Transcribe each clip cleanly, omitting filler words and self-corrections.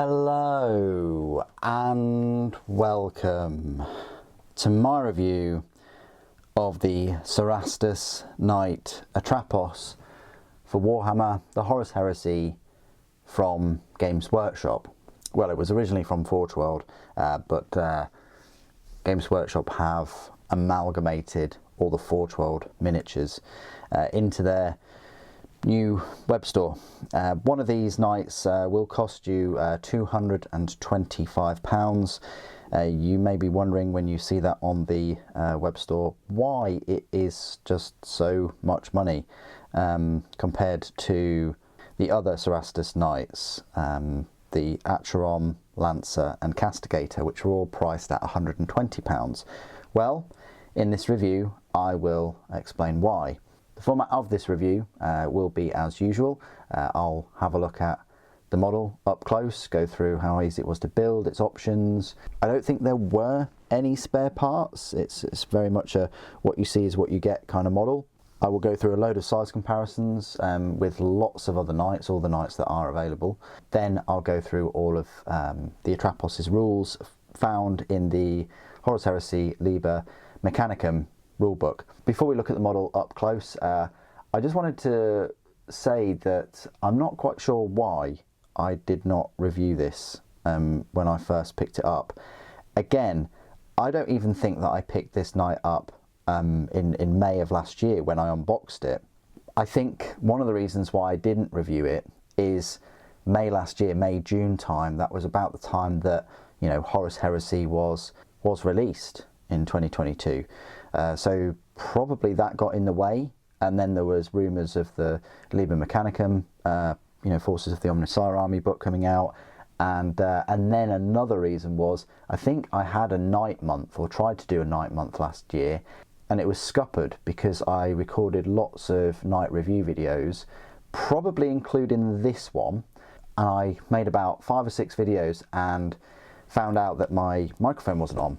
Hello and welcome to my review of the Cerastus Knight Atrapos for Warhammer, the Horus Heresy from Games Workshop. Well, it was originally from Forge World, but Games Workshop have amalgamated all the Forge World miniatures into their new web store. One of these knights will cost you £225. You may be wondering when you see that on the web store why it is just so much money compared to the other Cerastus knights, the Atrapos, Lancer and Castigator, which are all priced at £120. Well, in this review I will explain why. The format of this review will be as usual. I'll have a look at the model up close, go through how easy it was to build, its options. I don't think there were any spare parts. It's very much a what you see is what you get kind of model. I will go through a load of size comparisons with lots of other knights, all the knights that are available. Then I'll go through all of the Atrapos' rules found in the Horus Heresy Liber Mechanicum rulebook. Before we look at the model up close, I just wanted to say that I'm not quite sure why I did not review this when I first picked it up. Again, I don't even think that I picked this knight up in May of last year when I unboxed it. I think one of the reasons why I didn't review it is May last year, May-June time. That was about the time that, you know, Horus Heresy was released in 2022. So probably that got in the way, and then there was rumours of the Liber Mechanicum, you know, Forces of the Omnissiah Army book coming out, and then another reason was I think I had a night month, or tried to do a night month last year, and it was scuppered because I recorded lots of night review videos, probably including this one, and I made about 5 or 6 videos and found out that my microphone wasn't on,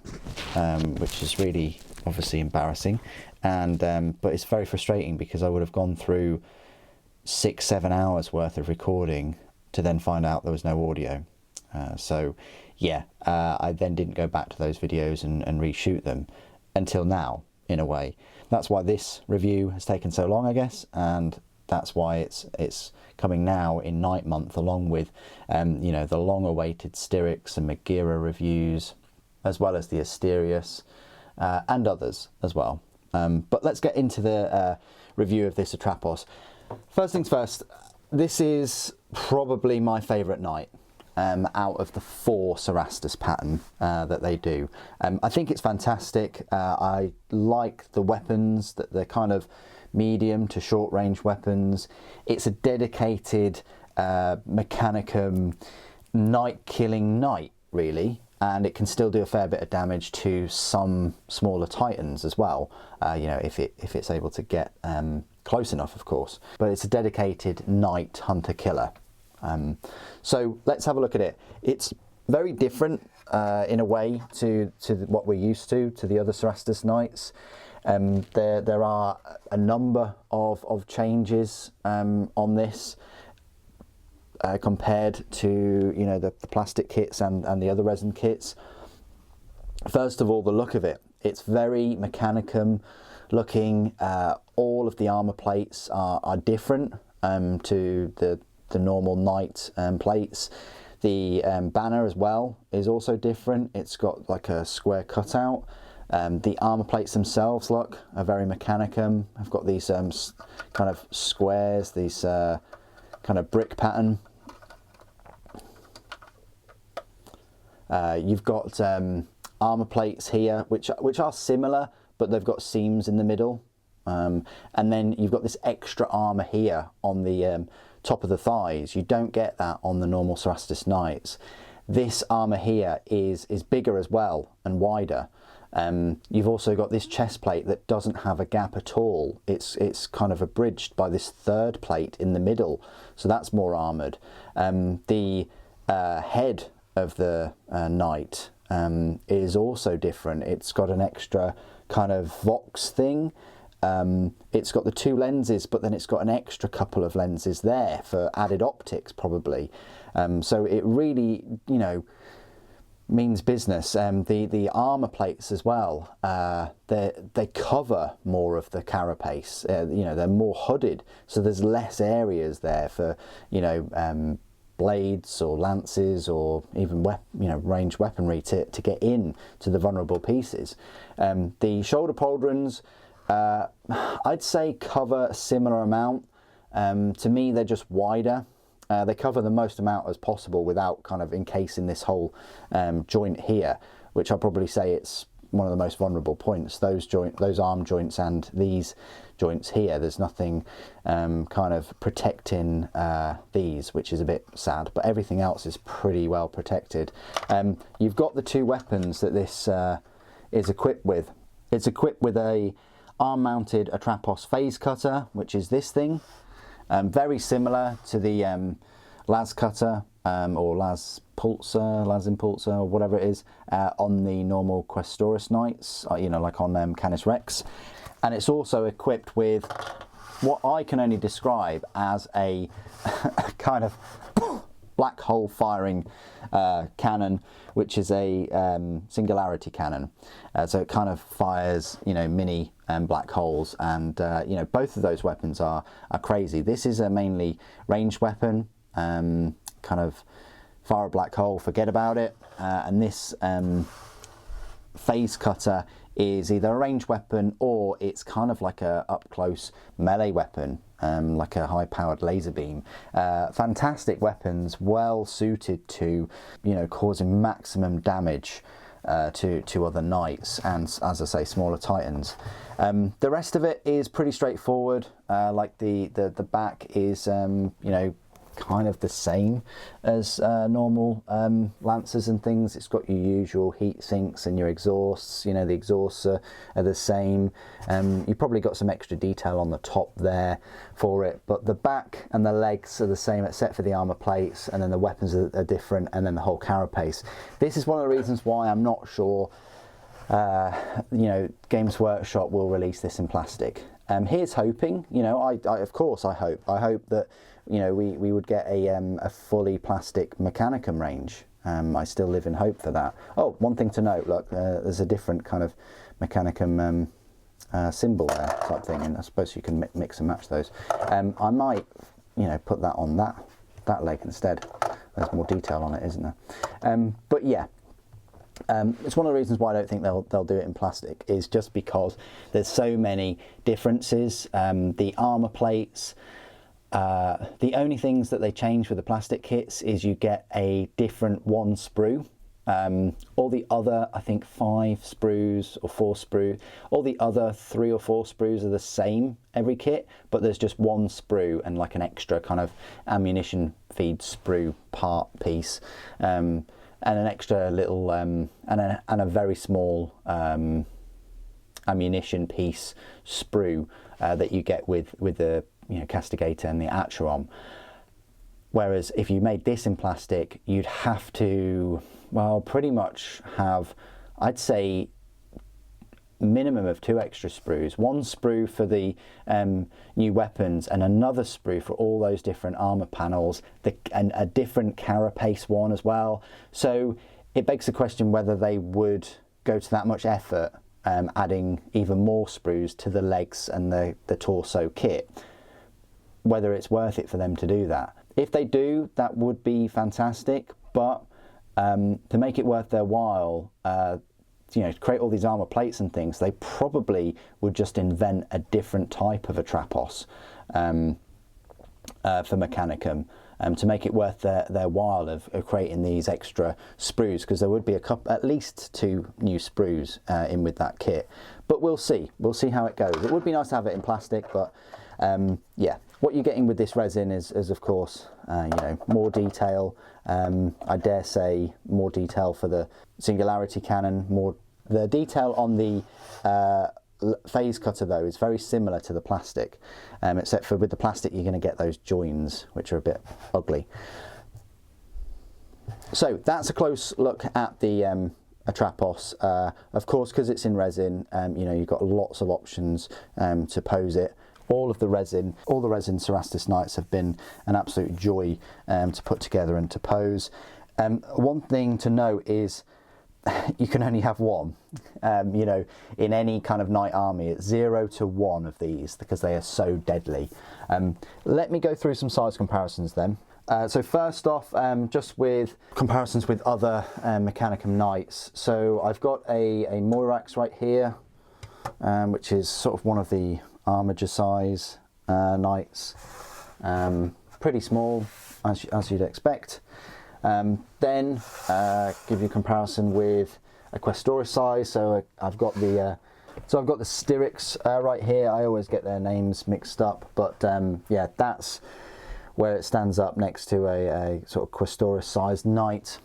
which is really obviously embarrassing, and but it's very frustrating because I would have gone through 6-7 hours worth of recording to then find out there was no audio. So yeah, I then didn't go back to those videos and reshoot them until now, in a way. That's why this review has taken so long, I guess, and that's why it's coming now in Night Month, along with you know, the long-awaited Styrics and Megira reviews, as well as the Asterius and others as well. But let's get into the review of this Atrapos. First things first, this is probably my favourite knight out of the 4 Cerastus pattern that they do. I think it's fantastic. I like the weapons, that they're kind of medium to short range weapons. It's a dedicated Mechanicum knight killing knight, really, and it can still do a fair bit of damage to some smaller titans as well, you know, if it's able to get close enough, of course. But it's a dedicated knight hunter killer. So let's have a look at it. It's very different in a way to what we're used to the other Cerastus knights. There are a number of changes on this compared to, you know, the plastic kits and the other resin kits. First of all, the look of it. It's very Mechanicum looking. All of the armour plates are different to the normal knight plates. The banner as well is also different. It's got like a square cutout. The armour plates themselves, look, are very Mechanicum. I've got these kind of squares, these kind of brick pattern. You've got armour plates here, which are similar, but they've got seams in the middle. And then you've got this extra armour here on the top of the thighs. You don't get that on the normal Cerastus knights. This armour here is bigger as well and wider. You've also got this chest plate that doesn't have a gap at all. It's kind of abridged by this third plate in the middle, so that's more armoured. The head of the knight is also different. It's got an extra kind of vox thing it's got the 2 lenses, but then it's got an extra couple of lenses there for added optics probably. So it really, you know, means business. The armor plates as well, they cover more of the carapace. You know, they're more hooded, so there's less areas there for, you know, blades or lances or even ranged weaponry to get in to the vulnerable pieces. The shoulder pauldrons, I'd say cover a similar amount. To me, they're just wider. They cover the most amount as possible without kind of encasing this whole joint here, which I'll probably say it's one of the most vulnerable points. Those arm joints and these joints here, there's nothing kind of protecting these, which is a bit sad, but everything else is pretty well protected. You've got the 2 weapons that this is equipped with. It's equipped with a arm-mounted Atrapos phase cutter, which is this thing. Very similar to the las cutter or las impulsor or whatever it is on the normal Questoris Knights, you know, like on Canis Rex. And it's also equipped with what I can only describe as a kind of black hole firing cannon, which is a singularity cannon. So it kind of fires, you know, mini black holes, and you know, both of those weapons are crazy. This is a mainly ranged weapon, kind of fire a black hole, forget about it. And this phase cutter is either a ranged weapon or it's kind of like a up close melee weapon, like a high powered laser beam. Fantastic weapons, well suited to, you know, causing maximum damage to other knights and, as I say, smaller titans. The rest of it is pretty straightforward. Like the back is you know, kind of the same as normal lancers and things. It's got your usual heat sinks and your exhausts. You know, the exhausts are the same. You've probably got some extra detail on the top there for it, but the back and the legs are the same except for the armor plates, and then the weapons are different, and then the whole carapace. This is one of the reasons why I'm not sure you know, Games Workshop will release this in plastic. Here's hoping, you know, I of course I hope that, you know, we would get a fully plastic Mechanicum range. I still live in hope for that. Oh, one thing to note, look, there's a different kind of Mechanicum symbol there type thing, and I suppose you can mix and match those. I might, you know, put that on that leg instead. There's more detail on it, isn't there? But yeah. It's one of the reasons why I don't think they'll do it in plastic, is just because there's so many differences. The armor plates, the only things that they change with the plastic kits is you get a different 1 sprue. All the other, I think 5 sprues or 4 sprues, all the other 3 or 4 sprues are the same every kit, but there's just 1 sprue and like an extra kind of ammunition feed sprue part piece. And an extra little and a very small ammunition piece sprue that you get with the, you know, Castigator and the Acheron. Whereas if you made this in plastic, you'd have to, well, pretty much have, I'd say, minimum of 2 extra sprues. 1 sprue for the new weapons and another sprue for all those different armor panels, and a different carapace one as well. So it begs the question whether they would go to that much effort adding even more sprues to the legs and the torso kit, whether it's worth it for them to do that. If they do, that would be fantastic, but to make it worth their while, you know, to create all these armor plates and things, they probably would just invent a different type of Atrapos for Mechanicum, to make it worth their while of creating these extra sprues, because there would be at least 2 new sprues in with that kit. But we'll see how it goes. It would be nice to have it in plastic, but yeah, what you're getting with this resin is of course, you know, more detail. I dare say more detail for the Singularity cannon. The detail on the phase cutter though is very similar to the plastic, except for with the plastic you're going to get those joins which are a bit ugly. So that's a close look at the Atrapos. Of course, because it's in resin, you know, you've got lots of options to pose it. All the resin Cerastus Knights have been an absolute joy to put together and to pose. One thing to note is you can only have one. You know, in any kind of knight army, it's 0 to 1 of these because they are so deadly. Let me go through some size comparisons then. So first off, just with comparisons with other Mechanicum Knights. So I've got a Moirax right here, which is sort of one of the Armiger size Knights. Pretty small, as you'd expect. Then give you a comparison with a Questoris size. So I've got the Styrics right here. I always get their names mixed up, but yeah, that's where it stands up next to a sort of Questoris sized knight.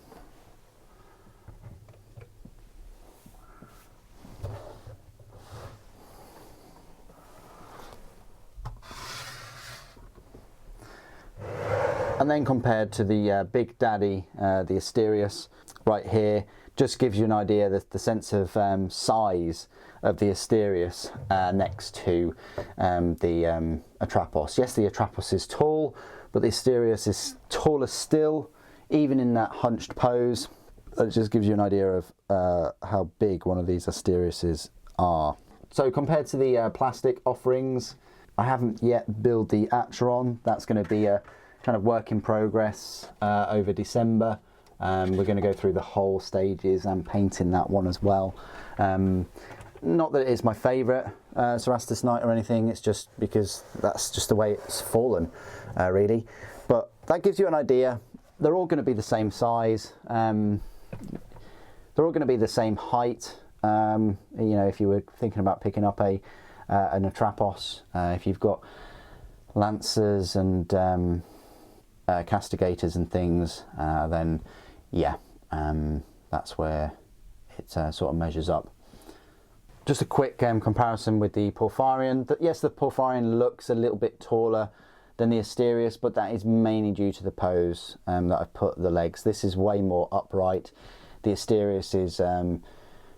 And then compared to the Big Daddy, the Asterius, right here, just gives you an idea of the sense of size of the Asterius next to the Atrapos. Yes, the Atrapos is tall, but the Asterius is taller still, even in that hunched pose. It just gives you an idea of how big one of these Asteriuses are. So compared to the plastic offerings, I haven't yet built the Acheron. That's going to be a kind of work in progress over December. We're going to go through the whole stages and painting that one as well. Not that it is my favourite Cerastus Knight or anything, it's just because that's just the way it's fallen, really. But that gives you an idea. They're all going to be the same size. They're all going to be the same height. You know, if you were thinking about picking up an Atrapos, if you've got Lancers and Castigators and things, then yeah, that's where it sort of measures up. Just a quick comparison with the Porphyrion. Yes, the Porphyrion looks a little bit taller than the Asterius, but that is mainly due to the pose that I've put the legs. This is way more upright. The Asterius is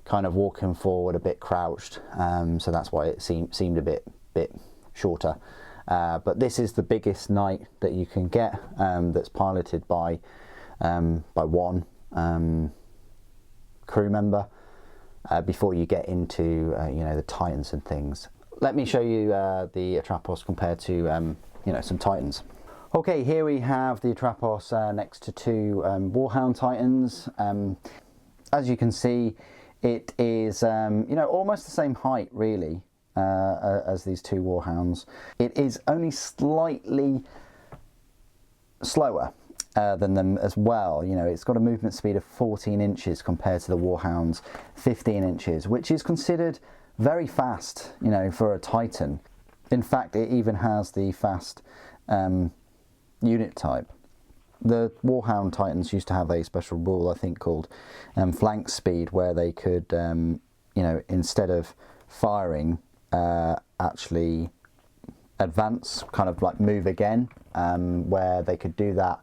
kind of walking forward a bit crouched, so that's why it seemed a bit shorter. But this is the biggest knight that you can get, that's piloted by one crew member before you get into you know, the Titans and things. Let me show you the Atrapos compared to you know, some Titans. Okay, here we have the Atrapos next to two Warhound Titans. As you can see, it is you know, almost the same height really as these two Warhounds. It is only slightly slower than them as well. You know, it's got a movement speed of 14 inches compared to the Warhound's 15 inches, which is considered very fast, you know, for a Titan. In fact, it even has the fast unit type. The Warhound Titans used to have a special rule, I think, called flank speed, where they could, you know, instead of firing, actually advance, kind of like move again, where they could do that.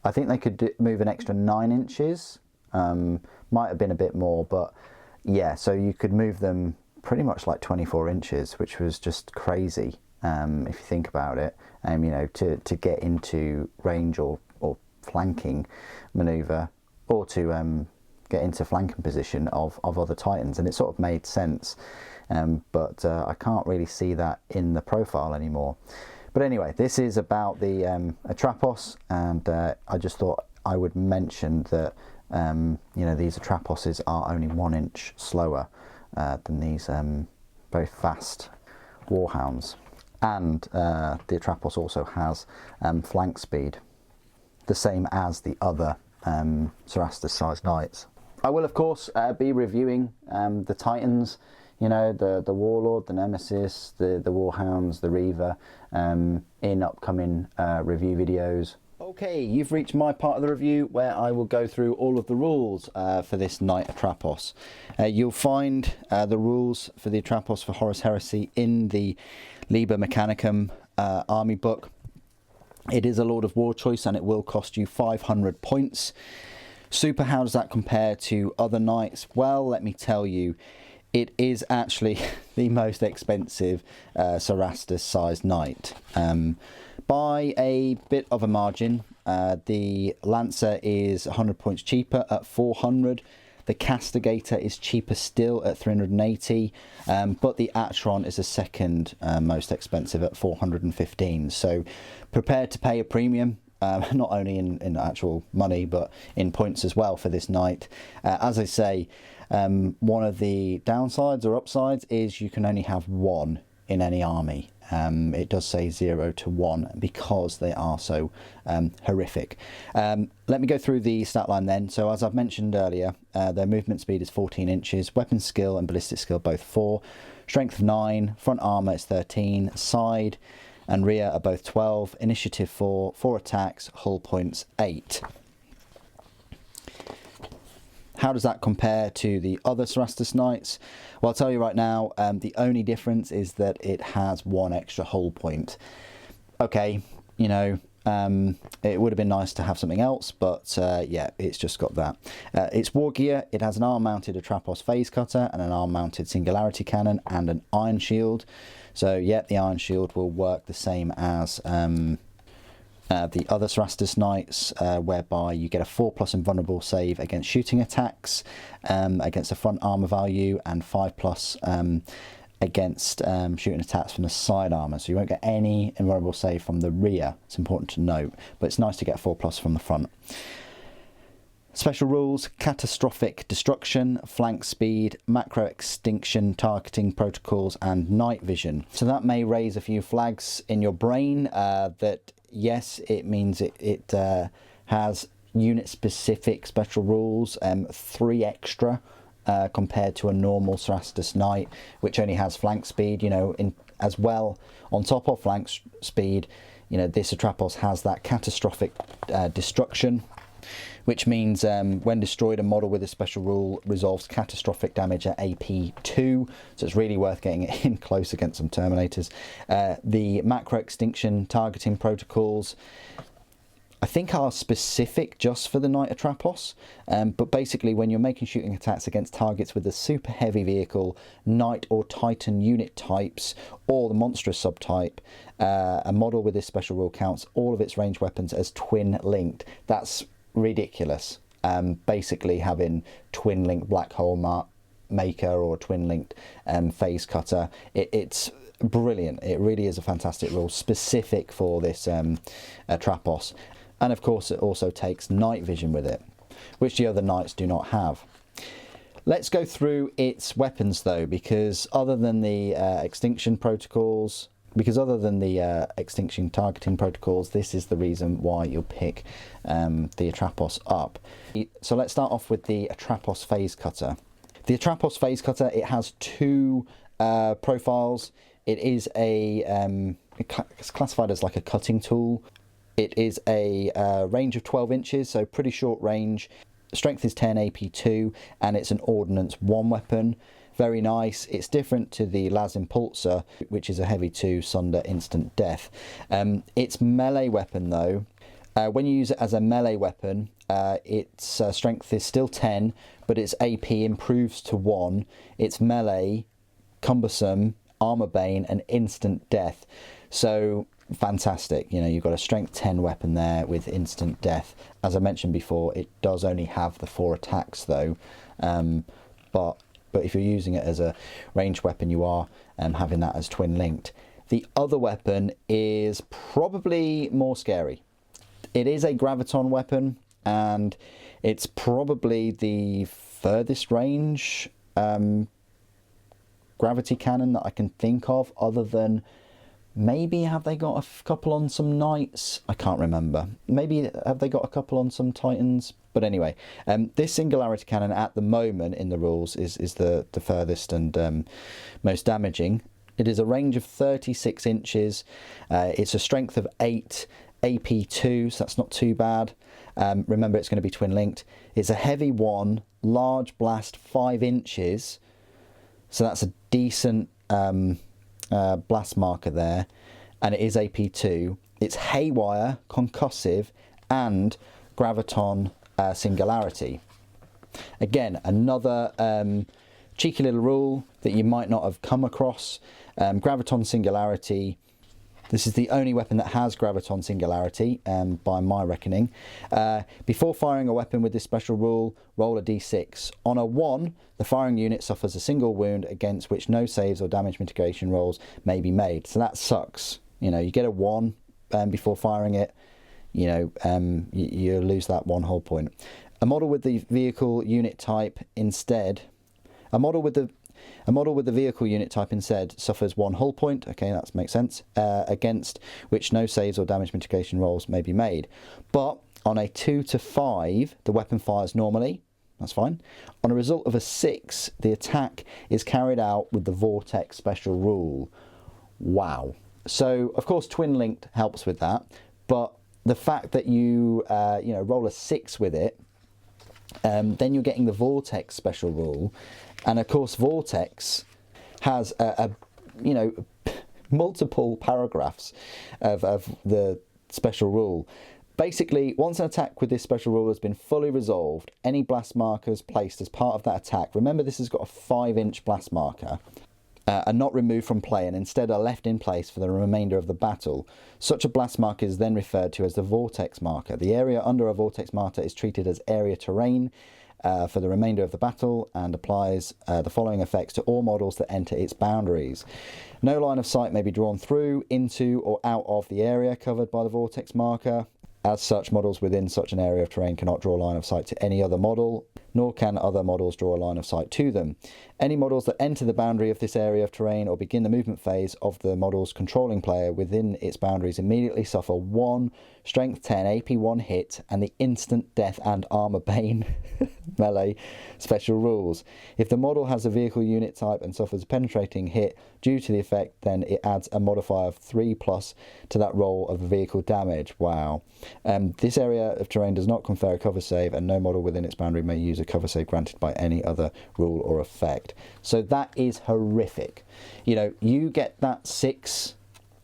I think they could move an extra 9 inches, might have been a bit more, but yeah, so you could move them pretty much like 24 inches, which was just crazy if you think about it. You know, to get into range or flanking maneuver, or to get into flanking position of other Titans, and it sort of made sense. But I can't really see that in the profile anymore. But anyway, this is about the Atrapos, and I just thought I would mention that you know, these Atraposes are only 1 inch slower than these very fast Warhounds. And the Atrapos also has flank speed, the same as the other Cerastus sized knights. I will of course be reviewing the Titans, you know, the Warlord, the Nemesis, the Warhounds, the Reaver, in upcoming review videos. Okay, you've reached my part of the review where I will go through all of the rules for this Knight Atrapos. You'll find the rules for the Atrapos for Horus Heresy in the Liber Mechanicum army book. It is a Lord of War choice, and it will cost you 500 points. Super, how does that compare to other knights? Well, let me tell you, it is actually the most expensive Cerastus sized knight. By a bit of a margin. The Lancer is 100 points cheaper at 400. The Castigator is cheaper still at 380, but the Atron is the second most expensive at 415. So prepare to pay a premium, not only in actual money, but in points as well for this knight. As I say, one of the downsides or upsides is you can only have one in any army. It does say 0 to 1 because they are so horrific. Let me go through the stat line then. So as I've mentioned earlier, their movement speed is 14 inches, weapon skill and ballistic skill both 4, strength 9, front armour is 13, side and rear are both 12, initiative 4, 4 attacks, hull points 8. How does that compare to the other Cerastus knights? Well, I'll tell you right now, the only difference is that it has 1 extra hull point. Okay, you know, it would have been nice to have something else, but yeah, it's just got that. It's war gear. It has an arm-mounted Atrapos phase cutter and an arm-mounted singularity cannon and an iron shield. So yeah, the iron shield will work the same as the other Cerastus knights, whereby you get a 4+ invulnerable save against shooting attacks, against the front armor value, and 5+ against shooting attacks from the side armor. So you won't get any invulnerable save from the rear. It's important to note, but it's nice to get 4+ from the front. Special rules: catastrophic destruction, flank speed, macro extinction targeting protocols, and night vision. So that may raise a few flags in your brain that yes, it means it has unit specific special rules, 3 extra compared to a normal Cerastus knight, which only has flank speed. You know, as well on top of flank speed, you know, this Atrapos has that catastrophic destruction, which means when destroyed, a model with a special rule resolves catastrophic damage at AP2, so it's really worth getting it in close against some Terminators. The macro extinction targeting protocols, I think, are specific just for the Knight Atrapos, but basically when you're making shooting attacks against targets with a super heavy vehicle, Knight or Titan unit types, or the monstrous subtype, a model with this special rule counts all of its ranged weapons as twin linked. That's ridiculous. Basically having twin linked black hole maker or twin linked phase cutter, it's brilliant. It really is a fantastic rule specific for this Atrapos, and of course it also takes night vision with it, which the other knights do not have. Let's go through its weapons though, because other than the extinction targeting protocols, this is the reason why you'll pick the Atrapos up. So let's start off with the Atrapos phase cutter. The Atrapos phase cutter, it has 2 profiles. It is it's classified as like a cutting tool. It is a range of 12 inches, so pretty short range. Strength is 10, AP2, and it's an Ordnance 1 weapon. Very nice. It's different to the Las Impulsor, which is a heavy 2 Sunder instant death. Its melee weapon though, when you use it as a melee weapon, its strength is still 10, but its AP improves to 1. It's melee, cumbersome, armor bane, and instant death. So fantastic. You know, you've got a strength 10 weapon there with instant death. As I mentioned before, it does only have the 4 attacks though, but if you're using it as a ranged weapon, you are having that as twin linked. The other weapon is probably more scary. It is a graviton weapon, and it's probably the furthest range gravity cannon that I can think of, other than maybe have they got a couple on some knights? I can't remember. Maybe have they got a couple on some titans? But anyway, this singularity cannon at the moment in the rules is the furthest and most damaging. It is a range of 36 inches. It's a strength of 8, AP2, so that's not too bad. Remember, it's going to be twin linked. It's a heavy 1, large blast 5 inches. So that's a decent blast marker there, and it is AP2. It's haywire, concussive, and graviton singularity. Again, another cheeky little rule that you might not have come across. Graviton Singularity. This is the only weapon that has Graviton Singularity, by my reckoning. Before firing a weapon with this special rule, roll a d6. On a 1, the firing unit suffers a single wound against which no saves or damage mitigation rolls may be made. So that sucks. You know, you get a 1 before firing it, you know, you lose that 1 whole point. A model with the vehicle unit type instead, a model with the vehicle unit type instead suffers 1 hull point. Okay, that makes sense. Against which no saves or damage mitigation rolls may be made. But on a 2 to 5, the weapon fires normally. That's fine. On a result of a 6, the attack is carried out with the Vortex special rule. Wow. So of course twin linked helps with that, but the fact that you you know, roll a 6 with it, then you're getting the Vortex special rule. And of course, Vortex has you know, multiple paragraphs of the special rule. Basically, once an attack with this special rule has been fully resolved, any blast markers placed as part of that attack, remember this has got a 5-inch blast marker, are not removed from play and instead are left in place for the remainder of the battle. Such a blast marker is then referred to as the Vortex marker. The area under a Vortex marker is treated as area terrain for the remainder of the battle and applies the following effects to all models that enter its boundaries. No line of sight may be drawn through, into or out of the area covered by the Vortex marker. As such, models within such an area of terrain cannot draw a line of sight to any other model, nor can other models draw a line of sight to them. Any models that enter the boundary of this area of terrain or begin the movement phase of the model's controlling player within its boundaries immediately suffer 1 Strength 10 AP 1 hit and the instant death and armor bane melee special rules. If the model has a vehicle unit type and suffers a penetrating hit due to the effect, then it adds a modifier of 3+ to that roll of vehicle damage. Wow. This area of terrain does not confer a cover save, and no model within its boundary may use a cover save granted by any other rule or effect. So that is horrific. You know, you get that 6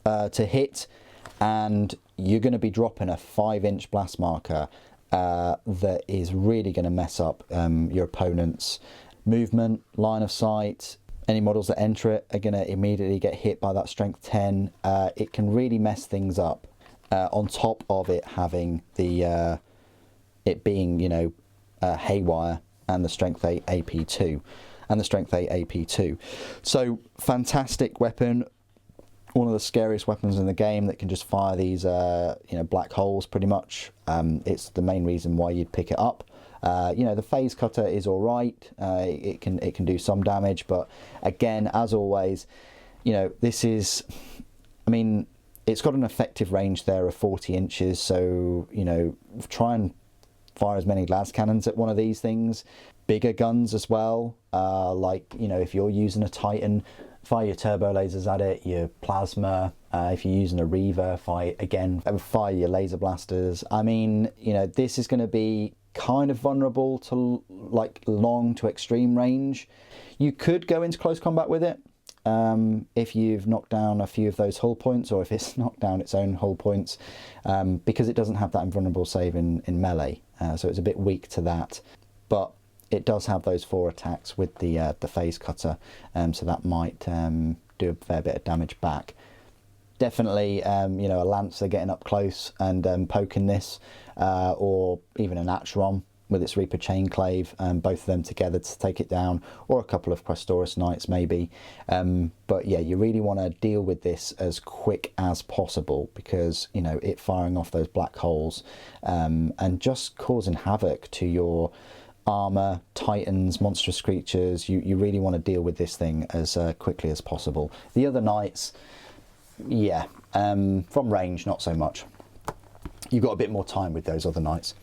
to hit, and you're going to be dropping a 5-inch blast marker that is really going to mess up your opponent's movement, line of sight. Any models that enter it are going to immediately get hit by that strength 10. It can really mess things up. On top of it having the it being, you know, haywire and the strength 8 AP2 and the strength 8 AP2. So fantastic weapon. One of the scariest weapons in the game that can just fire these you know, black holes pretty much. It's the main reason why you'd pick it up. You know, the phase cutter is all right. It can do some damage, but again, as always, you know, this is, I mean, it's got an effective range there of 40 inches. So, you know, try and fire as many las cannons at one of these things. Bigger guns as well. Like, you know, if you're using a Titan, fire your turbo lasers at it, your plasma. If you're using a Reaver, fire your laser blasters. I mean, you know, this is going to be kind of vulnerable to like long to extreme range. You could go into close combat with it if you've knocked down a few of those hull points, or if it's knocked down its own hull points, because it doesn't have that invulnerable save in melee, so it's a bit weak to that. But it does have those 4 attacks with the phase cutter, so that might do a fair bit of damage back. Definitely, you know, a Lancer getting up close and poking this, or even an Acheron with its Reaper Chainclave, both of them together to take it down, or a couple of Questoris Knights maybe. But yeah, you really want to deal with this as quick as possible, because, you know, it firing off those black holes and just causing havoc to your armor, titans, monstrous creatures. You really want to deal with this thing as quickly as possible. The other knights, yeah, from range, not so much. You've got a bit more time with those other knights.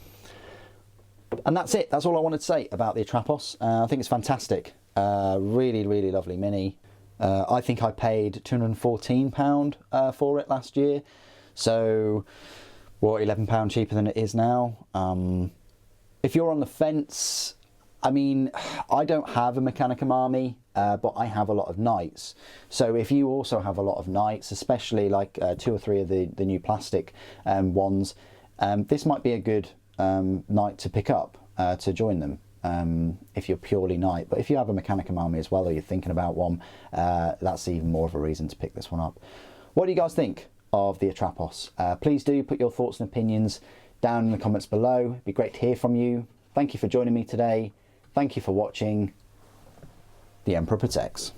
And that's it. That's all I wanted to say about the Atrapos. I think it's fantastic. Really, really lovely mini. I think I paid £214 for it last year. So, what, £11 cheaper than it is now. If you're on the fence, I mean, I don't have a Mechanicum army, but I have a lot of knights. So if you also have a lot of knights, especially like 2 or 3 of the new plastic ones, this might be a good knight to pick up to join them. If you're purely knight, but if you have a Mechanicum army as well, or you're thinking about one, that's even more of a reason to pick this one up. What do you guys think of the Atrapos? Please do put your thoughts and opinions down in the comments below. It'd be great to hear from you. Thank you for joining me today. Thank you for watching. The Emperor Protects.